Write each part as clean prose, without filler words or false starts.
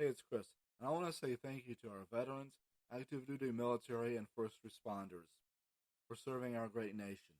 Hey, it's Chris, and I want to say thank you to our veterans, active duty military, and first responders for serving our great nation.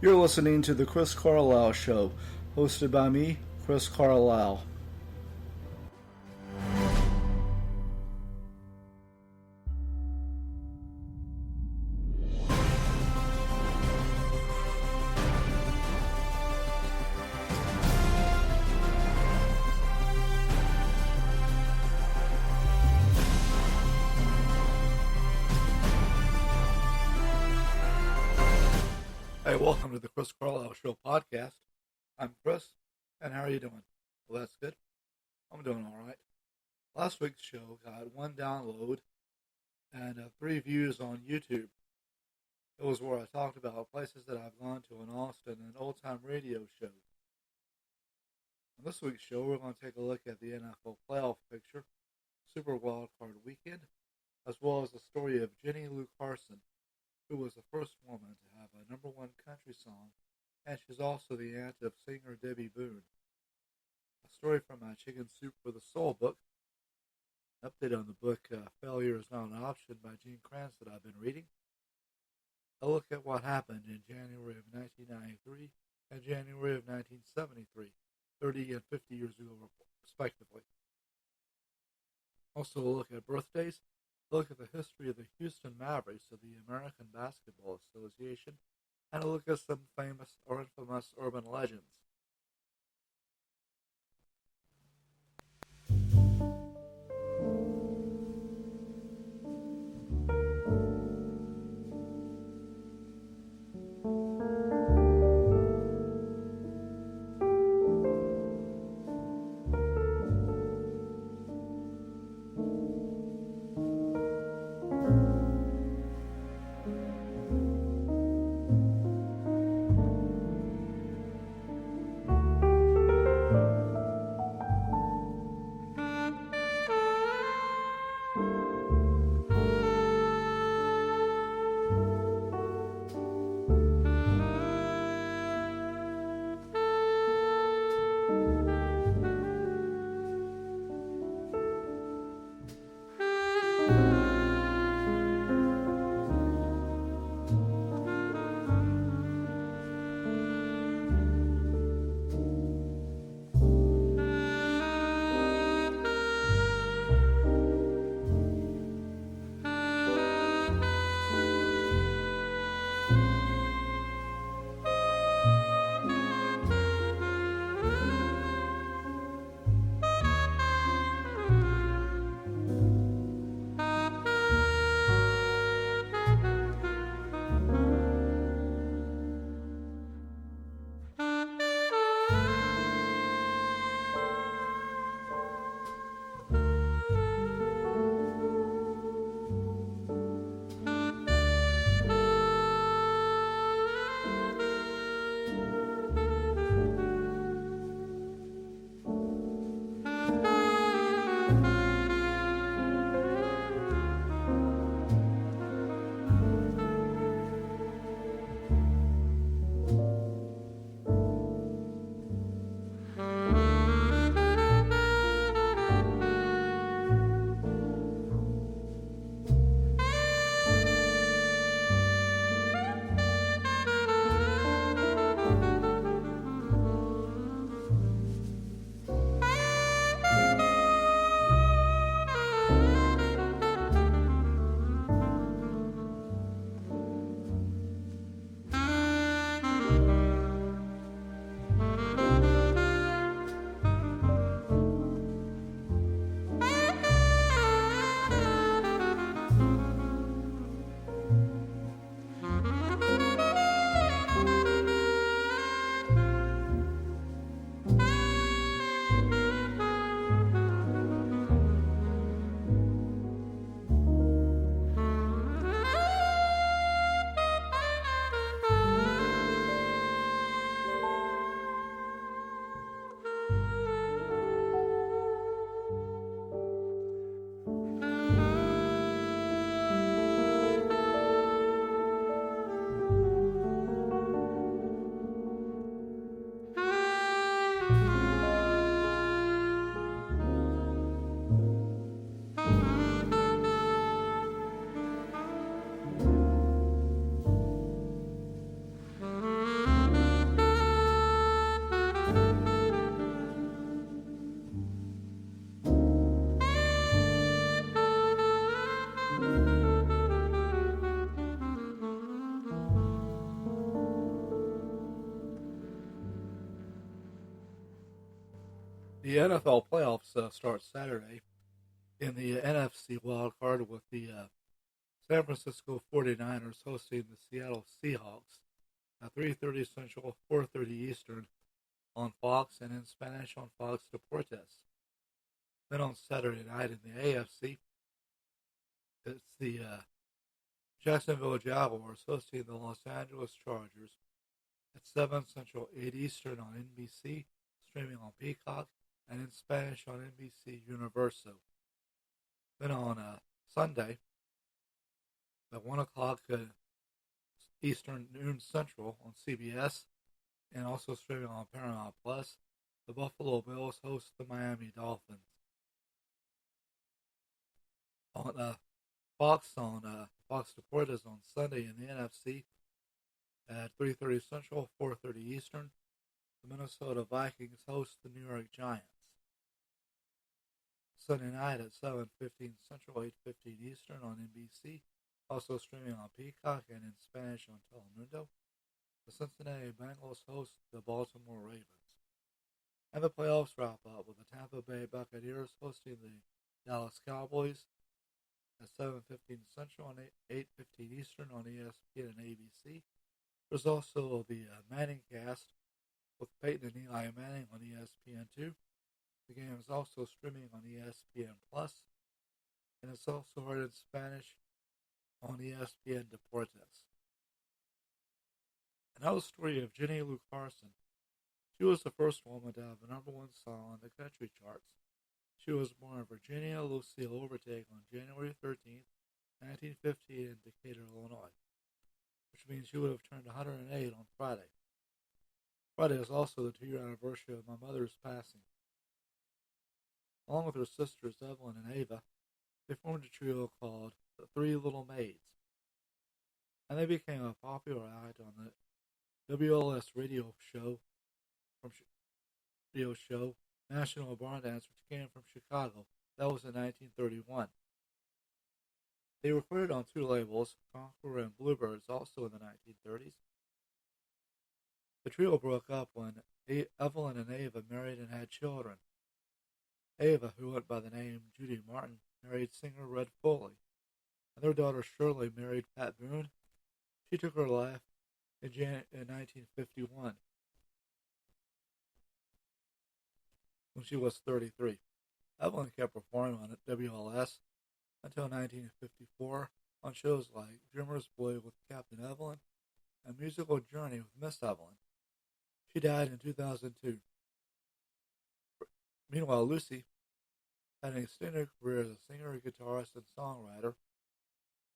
You're listening to The Chris Carlisle Show, hosted by me, Chris Carlisle. Hey, welcome to the Chris Carlisle Show podcast. I'm Chris, and how are you doing? Well, that's good. I'm doing all right. Last week's show got 1 download and 3 views on YouTube. It was where I talked about places that I've gone to in Austin and old-time radio shows. On this week's show, we're going to take a look at the NFL playoff picture, Super Wild Card Weekend, as well as the story of Jenny Lou Carson, who was the first woman to have a #1 country song, and she's also the aunt of singer Debbie Boone. A story from my Chicken Soup for the Soul book, an update on the book Failure is Not an Option by Gene Kranz that I've been reading, a look at what happened in January of 1993 and January of 1973, 30 and 50 years ago respectively. Also a look at birthdays, a look at the history of the Houston Mavericks of the American Basketball Association, and a look at some famous or infamous urban legends. The NFL playoffs start Saturday in the NFC wild card with the San Francisco 49ers hosting the Seattle Seahawks at 3:30 Central, 4:30 Eastern on Fox and in Spanish on Fox Deportes. Then on Saturday night in the AFC, it's the Jacksonville Jaguars hosting the Los Angeles Chargers at 7 Central, 8 Eastern on NBC, streaming on Peacock, and in Spanish on NBC Universo. Then on Sunday, at 1 o'clock Eastern, noon Central on CBS, and also streaming on Paramount Plus, the Buffalo Bills host the Miami Dolphins. On Fox Deportes on Sunday in the NFC at 3:30 Central, 4:30 Eastern, the Minnesota Vikings host the New York Giants. Sunday night at 7:15 Central, 8:15 Eastern on NBC, also streaming on Peacock and in Spanish on Telemundo, the Cincinnati Bengals host the Baltimore Ravens. And the playoffs wrap up with the Tampa Bay Buccaneers hosting the Dallas Cowboys at 7:15 Central and 8:15 Eastern on ESPN and ABC. There's also the Manning cast with Peyton and Eli Manning on ESPN2. The game is also streaming on ESPN Plus, and it's also heard in Spanish on ESPN Deportes. Another story of Jenny Lou Carson. She was the first woman to have a #1 song on the country charts. She was born Virginia Lucille Overtake on January 13th, 1915 in Decatur, Illinois, which means she would have turned 108 on Friday. Friday is also the 2-year anniversary of my mother's passing. Along with her sisters Evelyn and Ava, they formed a trio called the Three Little Maids, and they became a popular act on the WLS radio show National Barn Dance, which came from Chicago. That was in 1931. They recorded on 2 labels, Conqueror and Bluebirds, also in the 1930s. The trio broke up when Evelyn and Ava married and had children. Ava, who went by the name Judy Martin, married singer Red Foley, and their daughter Shirley married Pat Boone. She took her life in 1951 when she was 33. Evelyn kept performing on WLS until 1954 on shows like Drummer's Boy with Captain Evelyn and Musical Journey with Miss Evelyn. She died in 2002. Meanwhile, Lucy had an extended career as a singer, guitarist, and songwriter,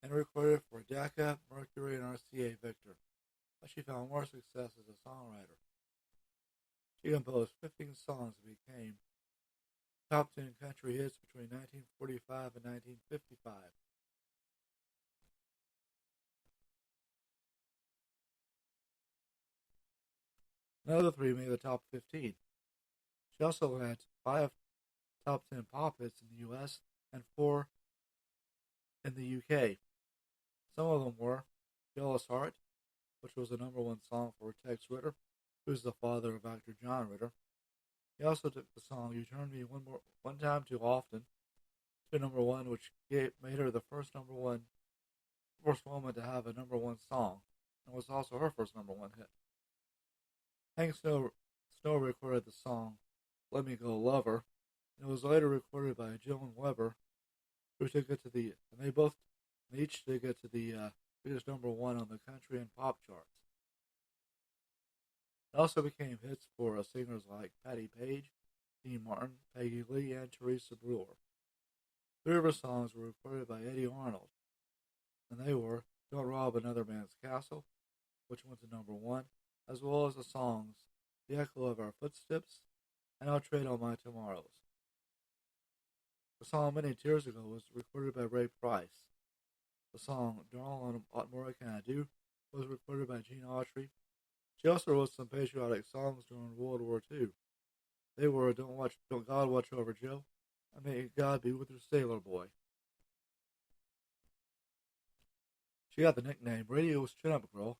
and recorded for Decca, Mercury, and RCA Victor, but she found more success as a songwriter. She composed 15 songs that became top 10 country hits between 1945 and 1955. Another 3 made the top 15. She also had 5 top 10 pop hits in the US and 4 in the UK. Some of them were Jealous Heart, which was the #1 song for Tex Ritter, who's the father of actor John Ritter. He also took the song You Turn Me One Time Too Often to #1, which made her the first woman to have a #1 song, and was also her first #1 hit. Hank Snow recorded the song Let Me Go Lover, and it was later recorded by Joan Weber, who took it to the, and they each took it to the biggest #1 on the country and pop charts. It also became hits for singers like Patti Page, Dean Martin, Peggy Lee, and Teresa Brewer. 3 of her songs were recorded by Eddie Arnold, and they were Don't Rob Another Man's Castle, which went to #1, as well as the songs The Echo of Our Footsteps and I'll Trade All My Tomorrows. The song Many Tears Ago was recorded by Ray Price. The song Darling, What More Can I Do was recorded by Gene Autry. She also wrote some patriotic songs during World War II. They were Don't God Watch Over Joe and May God Be With Your Sailor Boy. She got the nickname Radio's Chin-Up Girl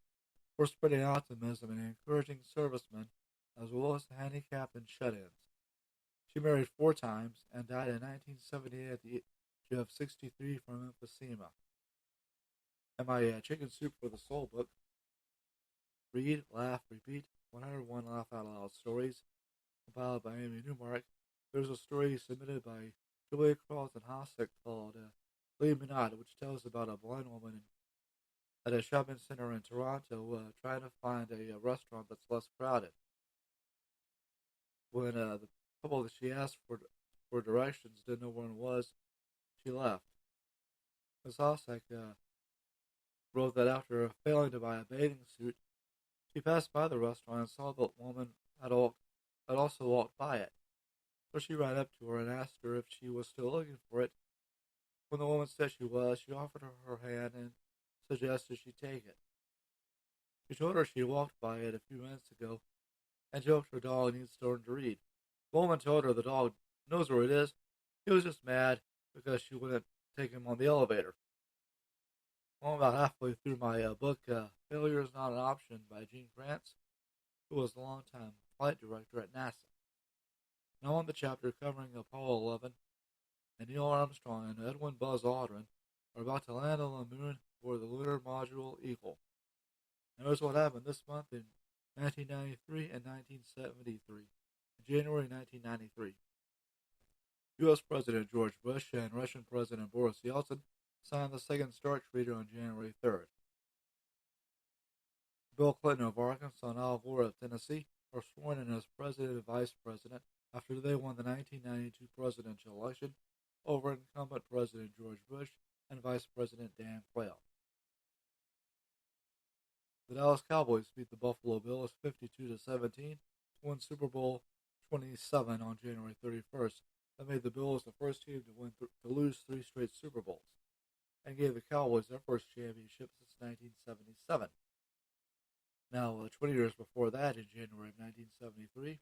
for spreading optimism and encouraging servicemen as well as the handicapped and shut-ins. She married 4 times and died in 1978 at the age of 63 from emphysema. And my Chicken Soup for the Soul book, Read, Laugh, Repeat, 101 Laugh Out Loud Stories, compiled by Amy Newmark. There's a story submitted by Julia Carlton Hossack called Believe Me Not, which tells about a blind woman at a shopping center in Toronto trying to find a restaurant that's less crowded. When the couple that she asked for directions didn't know where it was, she left. Ms. Hossack wrote that after failing to buy a bathing suit, she passed by the restaurant and saw the woman had also walked by it. So she ran up to her and asked her if she was still looking for it. When the woman said she was, she offered her her hand and suggested she take it. She told her she walked by it a few minutes ago and joked her dog needs to learn to read. The woman told her the dog knows where it is. He was just mad because she wouldn't take him on the elevator. I'm about halfway through my book, Failure is Not an Option by Gene Kranz, who was a longtime flight director at NASA. Now on the chapter covering Apollo 11, and Neil Armstrong and Edwin Buzz Aldrin are about to land on the moon for the lunar module Eagle. And here's what happened this month in 1993 and 1973. In January 1993, U.S. President George Bush and Russian President Boris Yeltsin signed the Second START Treaty on January 3rd. Bill Clinton of Arkansas and Al Gore of Tennessee are sworn in as President and Vice President after they won the 1992 presidential election over incumbent President George Bush and Vice President Dan Quayle. The Dallas Cowboys beat the Buffalo Bills 52-17 to win Super Bowl 27 on January 31st. That made the Bills the first team to lose 3 straight Super Bowls and gave the Cowboys their first championship since 1977. Now, 20 years before that, in January of 1973,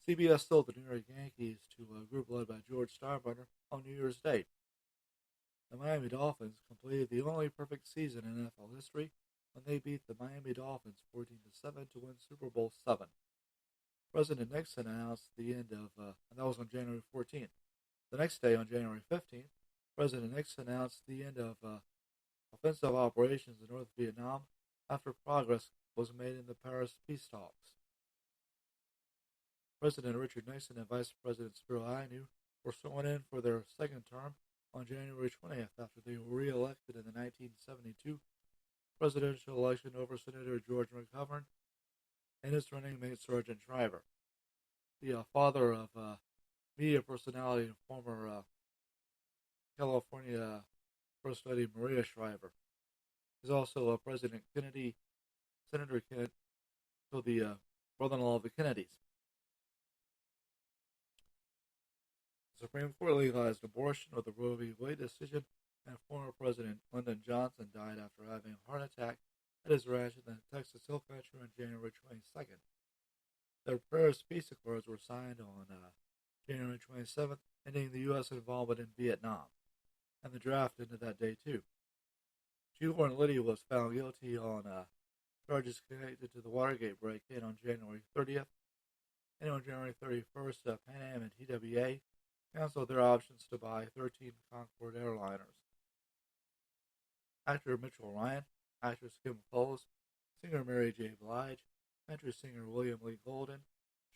CBS sold the New York Yankees to a group led by George Steinbrenner on New Year's Day. The Miami Dolphins completed the only perfect season in NFL history when they beat the Miami Dolphins 14-7 to win Super Bowl 7. President Nixon announced the end of, and that was on January 14th. The next day, on January 15th, President Nixon announced the end of offensive operations in North Vietnam after progress was made in the Paris peace talks. President Richard Nixon and Vice President Spiro Agnew were sworn in for their second term on January 20th after they were re-elected in the 1972 presidential election over Senator George McGovern and his running mate Sergeant Shriver, the father of media personality and former California First Lady Maria Shriver. He's also President Kennedy, Senator Kennedy, so the brother-in-law of the Kennedys. The Supreme Court legalized abortion with the Roe v. Wade decision, and former President Lyndon Johnson died after having a heart attack at his ranch in the Texas Hill Country on January 22nd. The Paris Peace Accords were signed on January 27th, ending the U.S. involvement in Vietnam, and the draft ended that day too. Shoehorn Liddy was found guilty on charges connected to the Watergate break-in on January 30th, and on January 31st, Pan Am and TWA canceled their options to buy 13 Concorde airliners. Actor Mitchell Ryan, actress Kim Close, singer Mary J. Blige, country singer William Lee Golden,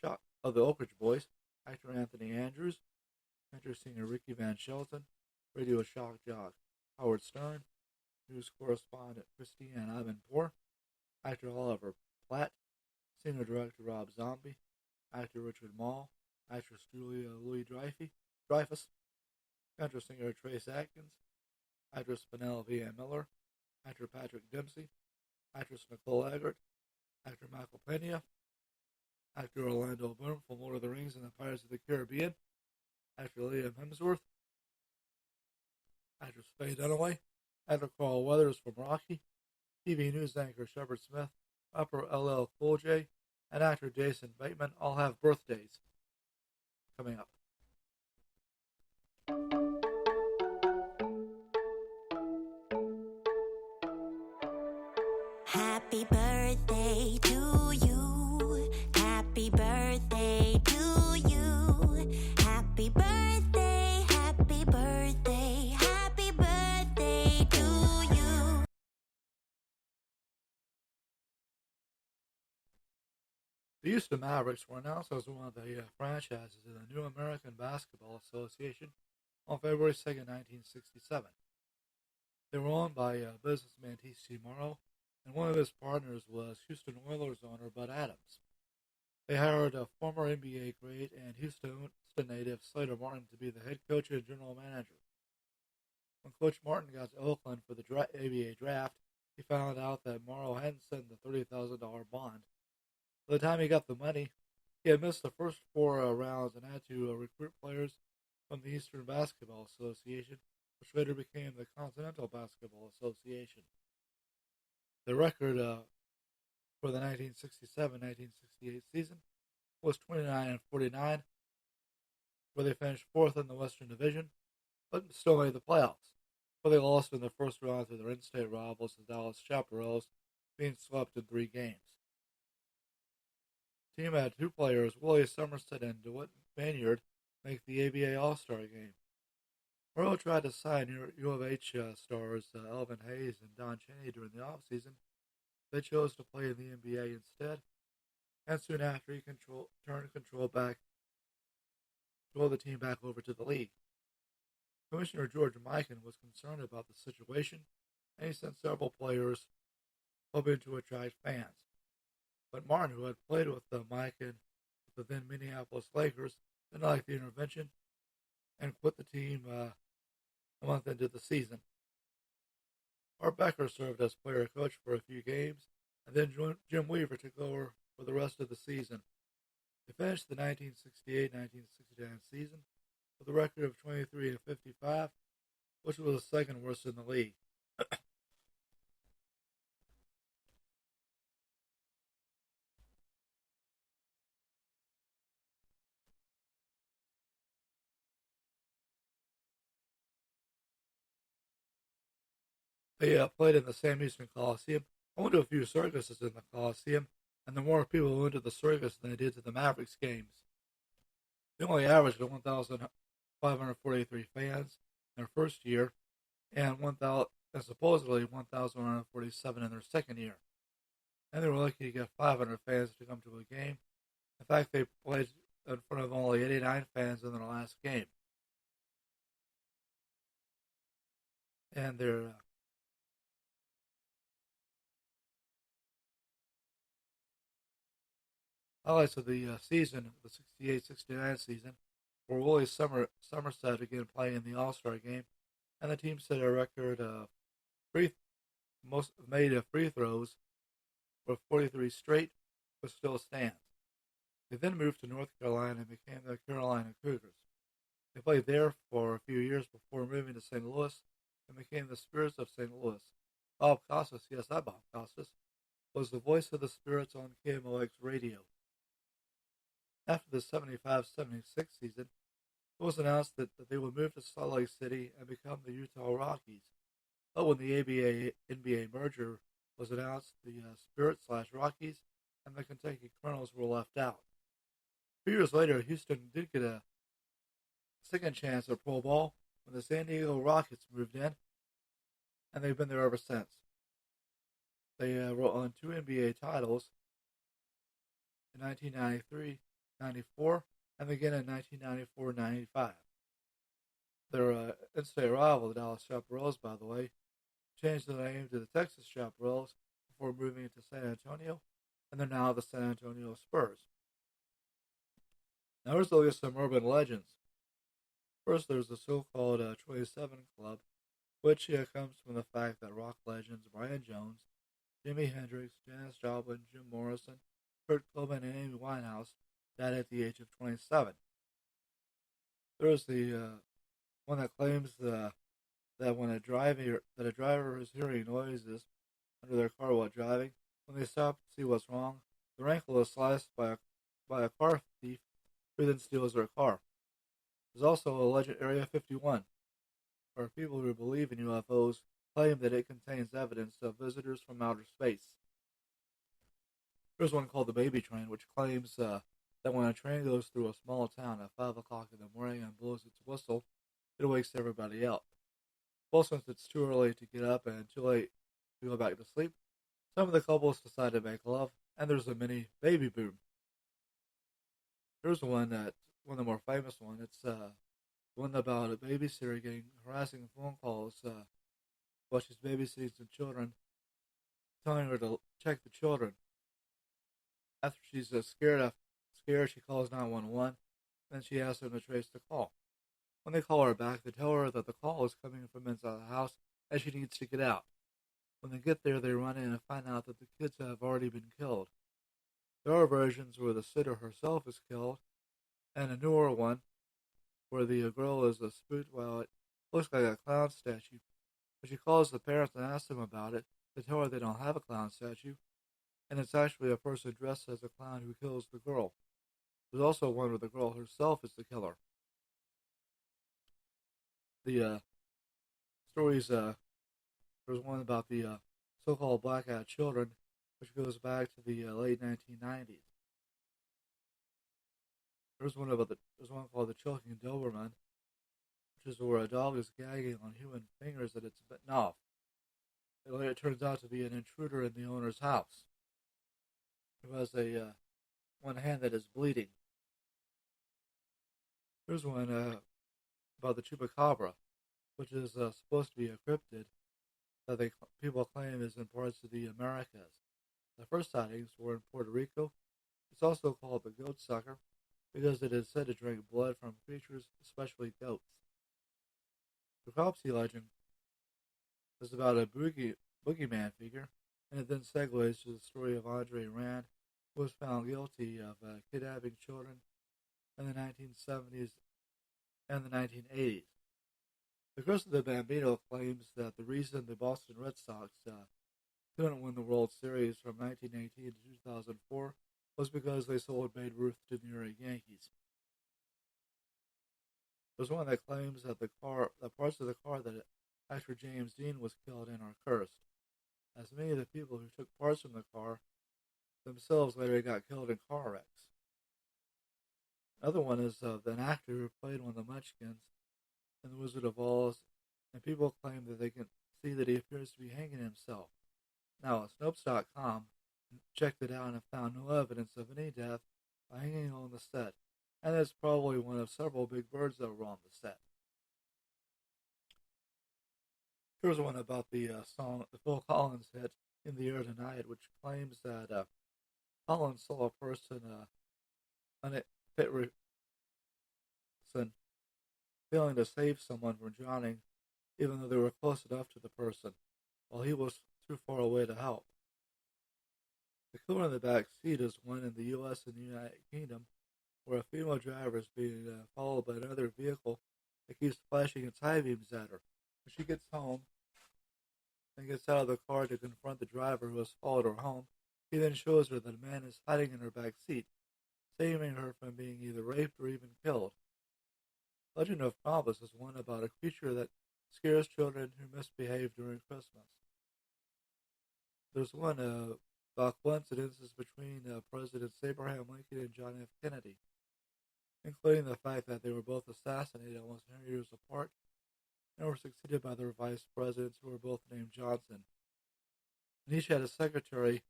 shot of the Oak Ridge Boys, actor Anthony Andrews, country singer Ricky Van Shelton, radio shock jock Howard Stern, news correspondent Christiane Ivanpour, actor Oliver Platt, singer-director Rob Zombie, actor Richard Mall, actress Julia Louis-Dreyfus, country singer Trace Atkins, actress Penelope Ann Miller, actor Patrick Dempsey, actress Nicole Eggert, actor Michael Pena, actor Orlando Bloom from Lord of the Rings and the Pirates of the Caribbean, actor Liam Hemsworth, actress Faye Dunaway, actor Carl Weathers from Rocky, TV news anchor Shepard Smith, rapper LL Cool J, and actor Jason Bateman all have birthdays coming up. Happy birthday to you. Happy birthday to you. The Houston Mavericks were announced as one of the franchises in the new American Basketball Association on February 2nd, 1967. They were owned by businessman T.C. Morrow, and one of his partners was Houston Oilers owner Bud Adams. They hired a former NBA great and Houston native Slater Martin to be the head coach and general manager. When Coach Martin got to Oakland for the ABA draft, he found out that Morrow hadn't sent the $30,000 bond. By the time he got the money, he had missed the first four rounds and had to recruit players from the Eastern Basketball Association, which later became the Continental Basketball Association. The record for the 1967-1968 season was 29-49, where they finished fourth in the Western Division, but still made the playoffs. But they lost in the first round to their in-state rivals, the Dallas Chaparrals, being swept in 3 games. The team had 2 players, Willie Somerset and DeWitt Banyard, make the ABA All-Star game. Morrow tried to sign U of H stars Elvin Hayes and Don Chaney during the offseason. They chose to play in the NBA instead, and soon after he turned control the team back over to the league. Commissioner George Mikan was concerned about the situation, and he sent several players hoping to attract fans. But Martin, who had played with Mikan with the then Minneapolis Lakers, didn't like the intervention and quit the team a month into the season. Art Becker served as player-coach for a few games, and then Jim Weaver took over for the rest of the season. They finished the 1968-1969 season with a record of 23-55, which was the second worst in the league. They played in the Sam Houston Coliseum. I went to a few circuses in the Coliseum, and the more people went to the circus than they did to the Mavericks games. They only averaged 1,543 fans in their first year, and supposedly 1,147 in their second year. And they were lucky to get 500 fans to come to a game. In fact, they played in front of only 89 fans in their last game. And their highlights of the season, the 68-69 season, were Willie Somerset again playing in the All-Star game, and the team set a record of most made free throws for 43 straight, but still stands. They then moved to North Carolina and became the Carolina Cougars. They played there for a few years before moving to St. Louis and became the Spirits of St. Louis. Bob Costas, yes, that Bob Costas, was the voice of the Spirits on KMOX radio. After the 75-76 season, it was announced that they would move to Salt Lake City and become the Utah Rockies. But when the ABA-NBA merger was announced, the Spirits/Rockies and the Kentucky Colonels were left out. 2 years later, Houston did get a second chance at pro ball when the San Diego Rockets moved in, and they've been there ever since. They won 2 NBA titles in 1993-94 and again in 1994-95. Their in-state rival, the Dallas Chaparrals, by the way, changed the name to the Texas Chaparrals before moving to San Antonio, and they're now the San Antonio Spurs. Now here's a look at some urban legends. First, there's the so-called 27 Club, which comes from the fact that rock legends Brian Jones, Jimi Hendrix, Janis Joplin, Jim Morrison, Kurt Cobain, and Amy Winehouse died at the age of 27. There's the one that claims that when a driver is hearing noises under their car while driving, when they stop to see what's wrong, their ankle is sliced by a car thief who then steals their car. There's also a legend Area 51, where people who believe in UFOs claim that it contains evidence of visitors from outer space. There's one called the Baby Train, which claims that when a train goes through a small town at 5 o'clock in the morning and blows its whistle, it wakes everybody up. Well, since it's too early to get up and too late to go back to sleep, some of the couples decide to make love, and there's a mini baby boom. Here's one of the more famous one. It's one about a babysitter getting harassing phone calls while she's babysitting some children, telling her to check the children. After she's scared, she calls 911. Then she asks them to trace the call. When they call her back, they tell her that the call is coming from inside the house and she needs to get out. When they get there, they run in and find out that the kids have already been killed. There are versions where the sitter herself is killed, and a newer one where the girl is a spooked while it looks like a clown statue. When she calls the parents and asks them about it, they tell her they don't have a clown statue, and it's actually a person dressed as a clown who kills the girl. There's also one where the girl herself is the killer. The stories, there's one about the so-called blackout children, which goes back to the late 1990s. There's one called the choking Doberman, which is where a dog is gagging on human fingers that it's bitten off. It turns out to be an intruder in the owner's house, who has a one hand that is bleeding. Here's one about the chupacabra, which is supposed to be a cryptid that people claim is in parts of the Americas. The first sightings were in Puerto Rico. It's also called the goat sucker because it is said to drink blood from creatures, especially goats. The Cropsey legend is about a boogeyman figure, and it then segues to the story of Andre Rand, who was found guilty of kidnapping children in the 1970s and the 1980s. The Curse of the Bambino claims that the reason the Boston Red Sox couldn't win the World Series from 1918 to 2004 was because they sold Babe Ruth to the New York Yankees. There's one that claims that the parts of the car that actor James Dean was killed in are cursed, as many of the people who took parts from the car themselves later got killed in car wrecks. Another one is an actor who played one of the Munchkins in The Wizard of Oz, and people claim that they can see that he appears to be hanging himself. Now, Snopes.com checked it out and found no evidence of any death by hanging on the set, and it's probably one of several big birds that were on the set. Here's one about the song, the Phil Collins hit "In the Air Tonight," which claims that Collins saw a person unfit failing to save someone from drowning, even though they were close enough to the person, while he was too far away to help. The killer in the back seat is one in the U.S. and the United Kingdom, where a female driver is being followed by another vehicle that keeps flashing its high beams at her. When she gets home and gets out of the car to confront the driver who has followed her home, he then shows her that a man is hiding in her back seat, saving her from being either raped or even killed. Legend of Krampus is one about a creature that scares children who misbehave during Christmas. There's one about coincidences between Presidents Abraham Lincoln and John F. Kennedy, including the fact that they were both assassinated almost 100 years apart and were succeeded by their vice presidents who were both named Johnson. And each had a secretary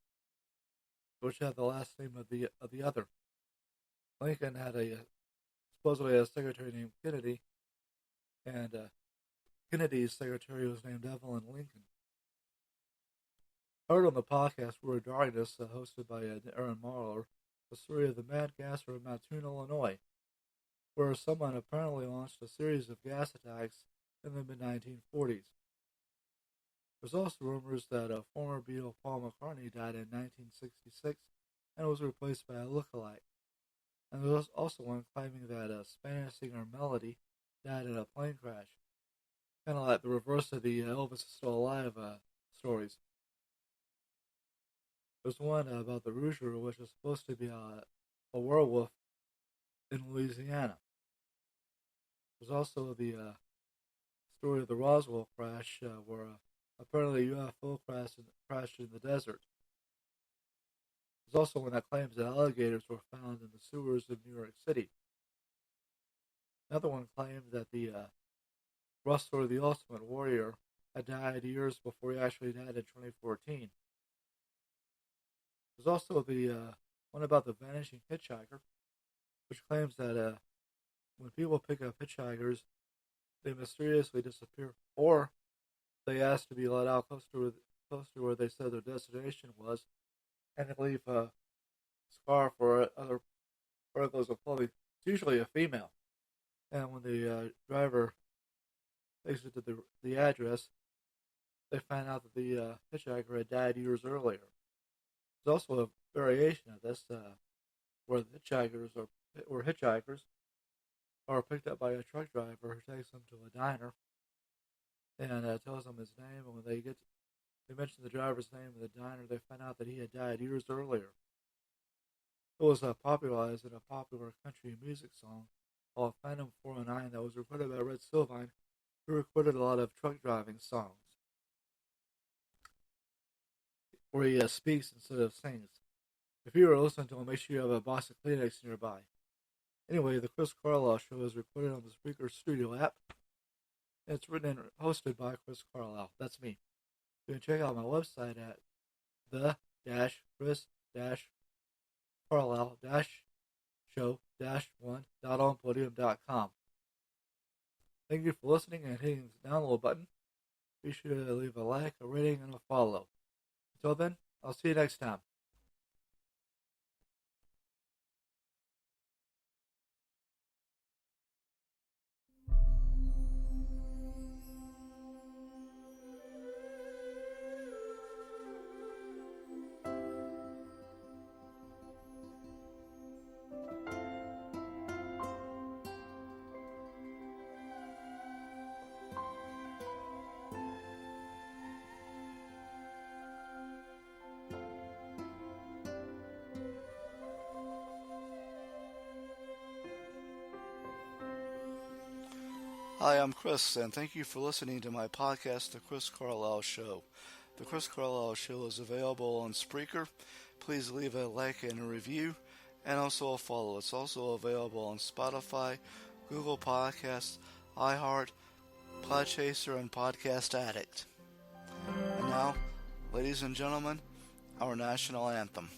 which had the last name of the other. Lincoln had supposedly a secretary named Kennedy, and Kennedy's secretary was named Evelyn Lincoln. I heard on the podcast We're Darkness, hosted by Aaron Marler, the story of the mad gasser in Mattoon, Illinois, where someone apparently launched a series of gas attacks in the mid-1940s. There's also rumors that former Beatle Paul McCartney died in 1966 and was replaced by a lookalike. And there's also one claiming that Spanish singer Melody died in a plane crash. Kind of like the reverse of the Elvis is still alive stories. There's one about the Rouger, which is supposed to be a werewolf in Louisiana. There's also the story of the Roswell crash, where apparently a UFO crashed in the desert. There's also one that claims that alligators were found in the sewers of New York City. Another one claimed that the Rustler, the Ultimate Warrior, had died years before he actually died in 2014. There's also the one about the vanishing hitchhiker, which claims that when people pick up hitchhikers, they mysteriously disappear, or they ask to be let out close to where they said their destination was, and they leave a scarf or other articles of clothing. It's usually a female. And when the driver takes it to the address, they find out that the hitchhiker had died years earlier. There's also a variation of this where the hitchhikers are picked up by a truck driver who takes them to a diner and tells them his name. And when they mention the driver's name in the diner, they find out that he had died years earlier. It was popularized in a popular country music song called Phantom 409 that was recorded by Red Sylvine, who recorded a lot of truck driving songs where he speaks instead of sings. If you were listening to him, make sure you have a box of Kleenex nearby. Anyway, the Chris Carlisle Show is recorded on the Spreaker Studio app. And it's written and hosted by Chris Carlisle. That's me. You can check out my website at the-chris-carlisle-show-1.onpodium.com. Thank you for listening and hitting the download button. Be sure to leave a like, a rating, and a follow. Until then, I'll see you next time. Hi, I'm Chris, and thank you for listening to my podcast, The Chris Carlisle Show. The Chris Carlisle Show is available on Spreaker. Please leave a like and a review, and also a follow. It's also available on Spotify, Google Podcasts, iHeart, Podchaser, and Podcast Addict. And now, ladies and gentlemen, our national anthem.